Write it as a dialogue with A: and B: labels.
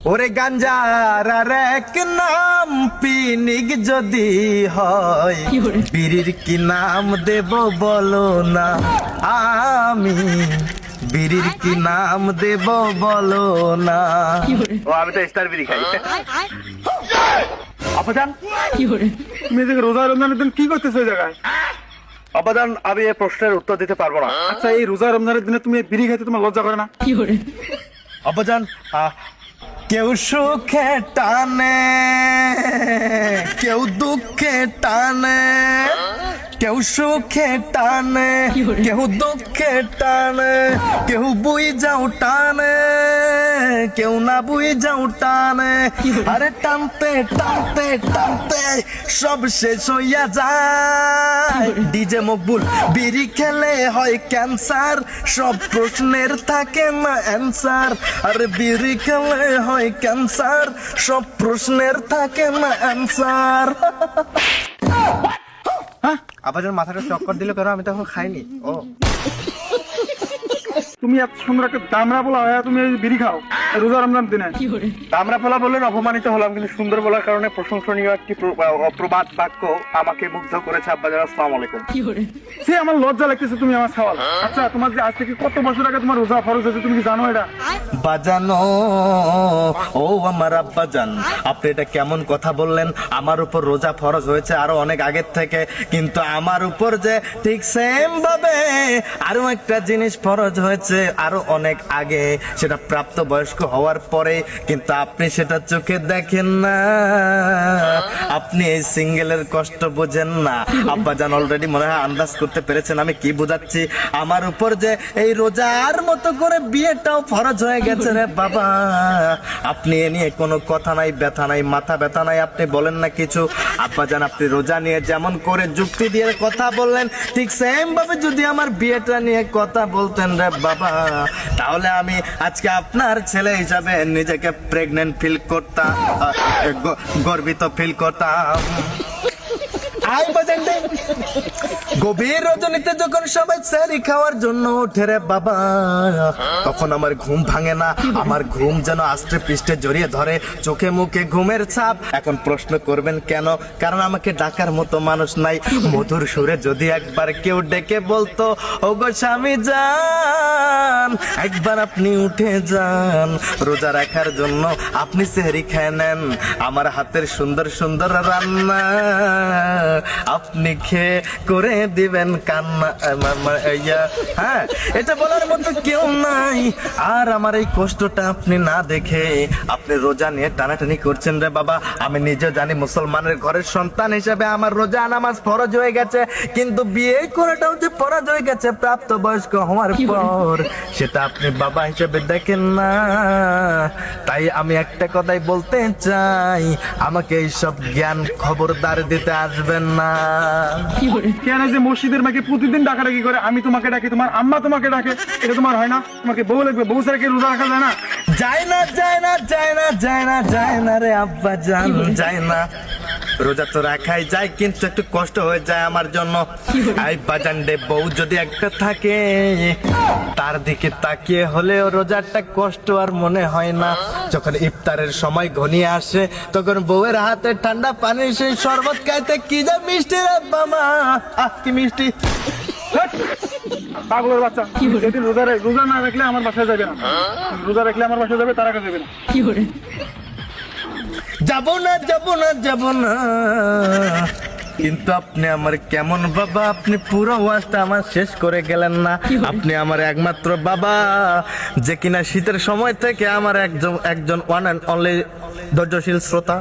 A: ওরে গাঞ্জার আর এক নাম পিনিক যদি হয়, বিড়ির কি নাম দেব বলো না, আমি বিড়ির কি নাম দেব বলো না। ও আমি তো স্টার বিড়ি খাই। আপাজান
B: তুমি এদিকে রোজা রমজানের দিন কি করতেছো এই জায়গায়?
A: আপাজান আমি এই প্রশ্নের উত্তর দিতে পারবো না।
B: আচ্ছা, এই রোজা রমজানের দিনে তুমি বিড়ি খাইতে তোমার লজ্জা করে না?
A: আপাজান কেউ সুখে টানে, কেউ দুঃখে টানে, কেউ সুখে টানে, কেউ দুঃখে টানে, কেউ বুই যাও টানে, কেউ না বুই যাও টানে। আরে টানতে টানতে টানতে সব শেষ হইয়া যায়। ডিজে মকবুল বিড়ি খেলে হয় ক্যান্সার, সব প্রশ্নের থাকে না অ্যান্সার। আরে বিড়ি খেলে হয় ক্যান্সার, সব প্রশ্নের থাকে না অ্যান্সার। আবার মাথাটা চক্কর দিল কেন? আমি তখন খাইনি। ও
B: তুমি এত সুন্দর একটা দামরা বলা হয়, তুমি এই বিড়ি খাও রোজা রমজান দিনে?
A: দামরা বলা বললেন, অপমানিত হলাম, কিন্তু সুন্দর বলার কারণে প্রশংসনীয় একটি প্রবাদ বাক্য আমাকে মুগ্ধ করেছে। আব্বাজান আসসালামু আলাইকুম।
B: সে আমার লজ্জা লাগতেছে, তুমি আমার সওয়াল। আচ্ছা, তোমার যে আজ থেকে কত বছর আগে তোমার রোজা ফরজ হয়েছে তুমি কি জানো এটা?
A: বাজানো ও আমার আব্বাজান, আপনি এটা কেমন কথা বললেন? আমার উপর রোজা ফরজ হয়েছে আরো অনেক আগের থেকে, কিন্তু আমার উপর যে ঠিক সেম ভাবে আরো একটা জিনিস ফরজ হয়েছে আরো অনেক আগে, সেটা প্রাপ্ত বয়স্ক হওয়ার পরে, কিন্তু আপনি সেটা চোখে দেখেন না। আপনি এই সিঙ্গেলের কষ্ট বোঝেন না। আব্বাজান অলরেডি মনে হয় আন্দাজ করতে পেরেছেন আমি কি বোঝাচ্ছি। আমার উপর যে এই রোজার মতো করে বিয়েটাও ফরজ হয়ে গেছে রে বাবা। আপনি এ নিয়ে কোনো কথা নাই, ব্যথা নাই, মাথা ব্যথা নাই, আপনি বলেন না কিছু। আব্বাজান আপনি রোজা নিয়ে যেমন করে যুক্তি দিয়ে কথা বললেন, ঠিক সেম ভাবে যদি আমার বিয়েটা নিয়ে কথা বলতেন রে বাবা, তাহলে আমি আজকে আপনার ছেলে হিসাবে নিজেকে প্রেগনেন্ট ফিল করতাম, গর্বিত ফিল করতাম। গভীর রজনীতে যখন সবাই সেহরি খাওয়ার জন্য ওঠে রে বাবা, তখন আমার ঘুম ভাঙে না। আমার ঘুম যেন আস্তে পৃষ্ঠে জড়িয়ে ধরে, চোখে মুখে ঘুমের ছাপ। এখন প্রশ্ন করবেন কেন? কারণ আমাকে ডাকার মতো মানুষ নাই। মধুর সুরে যদি একবার কেউ ডেকে বলতো, ওগো স্বামী যান, একবার আপনি উঠে যান, রোজা রাখার জন্য আপনি সেহরি খেয়ে নেন, আমার হাতের সুন্দর সুন্দর রান্না আপনি খেয়ে করে দিবেন কান্না। হ্যাঁ, এটা বলার মতো কেউ নাই। আর আমার এই কষ্টটা আপনি না দেখে আপনি রোজা নিয়ে টানাটানি করছেন রে বাবা। আমি নিজেও জানি মুসলমানের ঘরের সন্তান হিসেবে আমার রোজা নামাজ ফরজ হয়ে গেছে, কিন্তু বিয়ে করাটাও যে ফরজ হয়ে গেছে প্রাপ্ত বয়স্ক হওয়ার পর, সেটা আপনি বাবা হিসেবে দেখেন না। তাই আমি একটা কথাই বলতে চাই, আমাকে এইসব জ্ঞান খবরদার দিতে আসবেন না।
B: কেন যে মসজিদের মাকে প্রতিদিন ডাকাডাকি করে, আমি তোমাকে ডাকি, তোমার আম্মা তোমাকে ডাকে, এটা তোমার হয় না? তোমাকে বউ লাগবে, বউ ছাড়া কি রোজা রাখা যায় না?
A: যায় না, যায় না, যায় না, যায় না, যায় না রে আব্বা জান, যায় না। রোজা তো রাখাই যায়, কিন্তু একটু কষ্ট হয়ে যায় আমার জন্য। আই বাজান ডে, বউ যদি একটা থাকে, তার দিকে তাকিয়ে হলেও রোজারটা কষ্ট আর মনে হয় না। যখন ইফতারের সময় ঘনিয়ে আসে, তখন বউয়ের হাতে ঠান্ডা পানির সেই শরবত খাইতে কি যা মিষ্টি রে বাবা, কি মিষ্টি।
B: পাগলের বাচ্চা, যেদিন রোজা না রাখলে আমার বাসায় যাবে না, রোজা রাখলে আমার বাসায় যাবে, তার আগে যাবে না।
A: যাবো না, যাবো না, যাবো না। কিন্তু আপনি আমার কেমন বাবা, আপনি পুরো ওয়াজটা আমার শেষ করে গেলেন না। আপনি আমার একমাত্র বাবা, যে কিনা শীতের সময় থেকে আমার একজন ওয়ান অ্যান্ড অনলি ধৈর্যশীল শ্রোতা।